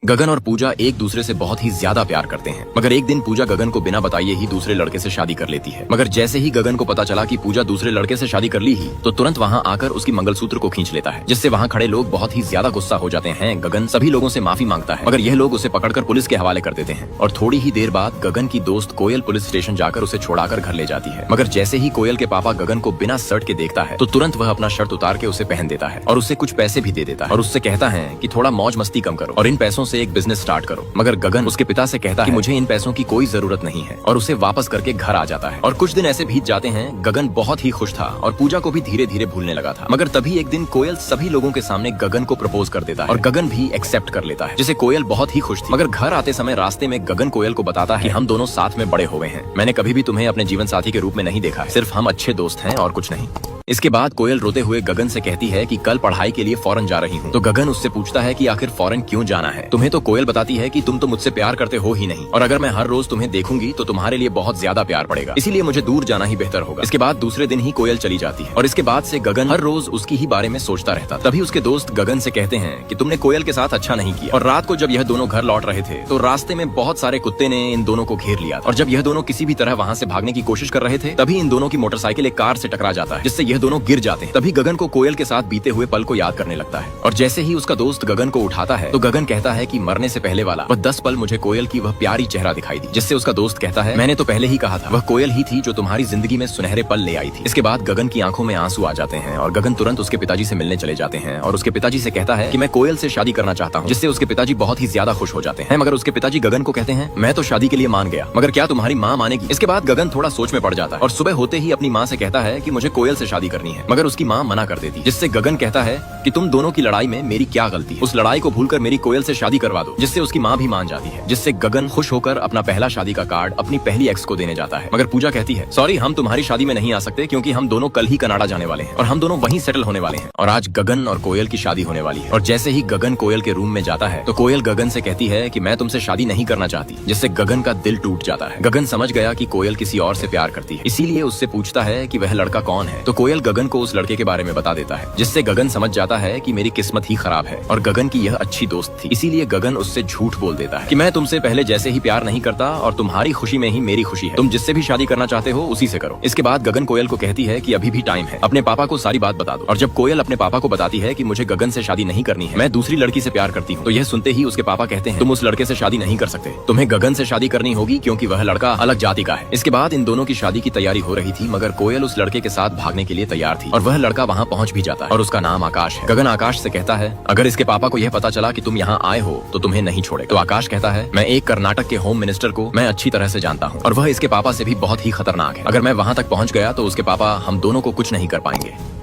गगन और पूजा एक दूसरे से बहुत ही ज्यादा प्यार करते हैं, मगर एक दिन पूजा गगन को बिना बताए ही दूसरे लड़के से शादी कर लेती है। मगर जैसे ही गगन को पता चला कि पूजा दूसरे लड़के से शादी कर ली ही, तो तुरंत वहाँ आकर उसकी मंगलसूत्र को खींच लेता है, जिससे वहाँ खड़े लोग बहुत ही ज्यादा गुस्सा हो जाते हैं। गगन सभी लोगों से माफी मांगता है, मगर यह लोग उसे पकड़कर पुलिस के हवाले कर देते हैं। और थोड़ी ही देर बाद गगन की दोस्त कोयल पुलिस स्टेशन जाकर उसे छोड़ाकर घर ले जाती है। मगर जैसे ही कोयल के पापा गगन को बिना शर्ट के देखता है, तो तुरंत वह अपना शर्ट उतार के उसे पहन देता है और उससे कुछ पैसे भी दे देता है और उससे कहता है कि थोड़ा मौज मस्ती कम करो और इन पैसों से एक बिजनेस स्टार्ट करो। मगर गगन उसके पिता से कहता है कि मुझे इन पैसों की कोई जरूरत नहीं है और उसे वापस करके घर आ जाता है। और कुछ दिन ऐसे बीत जाते हैं। गगन बहुत ही खुश था और पूजा को भी धीरे धीरे भूलने लगा था। मगर तभी एक दिन कोयल सभी लोगों के सामने गगन को प्रपोज कर देता है और गगन भी एक्सेप्ट कर लेता है, जिसे कोयल बहुत ही खुश थी। मगर घर आते समय रास्ते में गगन कोयल को बताता है कि हम दोनों साथ में बड़े हो गए हैं, मैंने कभी भी तुम्हें अपने जीवन साथी के रूप में नहीं देखा है, सिर्फ हम अच्छे दोस्त हैं और कुछ नहीं। इसके बाद कोयल रोते हुए गगन से कहती है कि कल पढ़ाई के लिए फॉरेन जा रही हूँ। तो गगन उससे पूछता है कि आखिर फॉरेन क्यों जाना है। तुम्हें तो कोयल बताती है कि तुम तो मुझसे प्यार करते हो ही नहीं, और अगर मैं हर रोज तुम्हें देखूंगी तो तुम्हारे लिए बहुत ज्यादा प्यार पड़ेगा, इसीलिए मुझे दूर जाना ही बेहतर होगा। इसके बाद दूसरे दिन ही कोयल चली जाती है और इसके बाद से गगन हर रोज उसकी ही बारे में सोचता रहता। तभी उसके दोस्त गगन से कहते हैं कि तुमने कोयल के साथ अच्छा नहीं किया। और रात को जब यह दोनों घर लौट रहे थे तो रास्ते में बहुत सारे कुत्ते ने इन दोनों को घेर लिया और जब यह दोनों किसी भी तरह वहाँ से भागने की कोशिश कर रहे थे, तभी इन दोनों की मोटरसाइकिल एक कार से टकरा जाता है, जिससे यह दोनों गिर जाते हैं। तभी गगन को कोयल के साथ बीते हुए पल को याद करने लगता है और जैसे ही उसका दोस्त गगन को उठाता है तो गगन कहता है कि मरने से पहले वाला वह 10 पल मुझे कोयल की वह प्यारी चेहरा दिखाई दी, जिससे उसका दोस्त कहता है मैंने तो पहले ही कहा था, वह कोयल ही थी जो तुम्हारी जिंदगी में सुनहरे पल ले आई थी। इसके बाद गगन की आंखों में आंसू आ जाते हैं और गगन तुरंत उसके पिताजी से मिलने चले जाते हैं और उसके पिताजी से कहता है कि मैं कोयल से शादी करना चाहता हूँ, जिससे उसके पिताजी बहुत ही ज्यादा खुश हो जाते हैं। मगर उसके पिताजी गगन को कहते हैं मैं तो शादी के लिए मान गया, मगर क्या तुम्हारी माँ मानेगी। इसके बाद गगन थोड़ा सोच में पड़ जाता है और सुबह होते ही अपनी माँ से कहता है कि मुझे कोयल से शादी करनी है, मगर उसकी माँ मना कर देती, जिससे गगन कहता है कि तुम दोनों की लड़ाई में मेरी क्या गलती है, उस लड़ाई को भूलकर मेरी कोयल से शादी करवा दो, जिससे उसकी माँ भी मान जाती है। जिससे गगन खुश होकर अपना पहला शादी का कार्ड अपनी पहली एक्स को देने जाता है। मगर पूजा कहती है सॉरी, हम तुम्हारी शादी में नहीं आ सकते क्योंकि हम दोनों कल ही कनाडा जाने वाले हैं और हम दोनों वहीं सेटल होने वाले हैं। और आज गगन और कोयल की शादी होने वाली है। और जैसे ही गगन कोयल के रूम में जाता है तो कोयल गगन से कहती है कि मैं तुमसे शादी नहीं करना चाहती, जिससे गगन का दिल टूट जाता है। गगन समझ गया कि कोयल किसी और से प्यार करती है, इसीलिए उससे पूछता है कि वह लड़का कौन है। तो कोयल गगन को उस लड़के के बारे में बता देता है, जिससे गगन समझ जाता है कि मेरी किस्मत ही खराब है और गगन की यह अच्छी दोस्त थी। इसीलिए गगन उससे झूठ बोल देता है कि मैं तुमसे पहले जैसे ही प्यार नहीं करता और तुम्हारी खुशी में ही मेरी खुशी है, तुम जिससे भी शादी करना चाहते हो उसी से करो। इसके बाद गगन कोयल को कहती है कि अभी भी टाइम है, अपने पापा को सारी बात बता दो। और जब कोयल अपने पापा को बताती है कि मुझे गगन से शादी नहीं करनी है, मैं दूसरी लड़की से प्यार करती हूँ, तो यह सुनते ही उसके पापा कहते हैं तुम उस लड़के से शादी नहीं कर सकते, तुम्हें गगन से शादी करनी होगी क्योंकि वह लड़का अलग जाति का है। इसके बाद इन दोनों की शादी की तैयारी हो रही थी, मगर कोयल उस लड़के के साथ भागने के लिए तैयार थी और वह लड़का वहाँ पहुँच भी जाता है और उसका नाम आकाश है। गगन आकाश से कहता है अगर इसके पापा को यह पता चला कि तुम यहाँ आए हो तो तुम्हें नहीं छोड़ेगा। तो आकाश कहता है मैं एक कर्नाटक के होम मिनिस्टर को मैं अच्छी तरह से जानता हूँ और वह इसके पापा से भी बहुत ही खतरनाक है, अगर मैं वहाँ तक पहुँच गया तो उसके पापा हम दोनों को कुछ नहीं कर पाएंगे।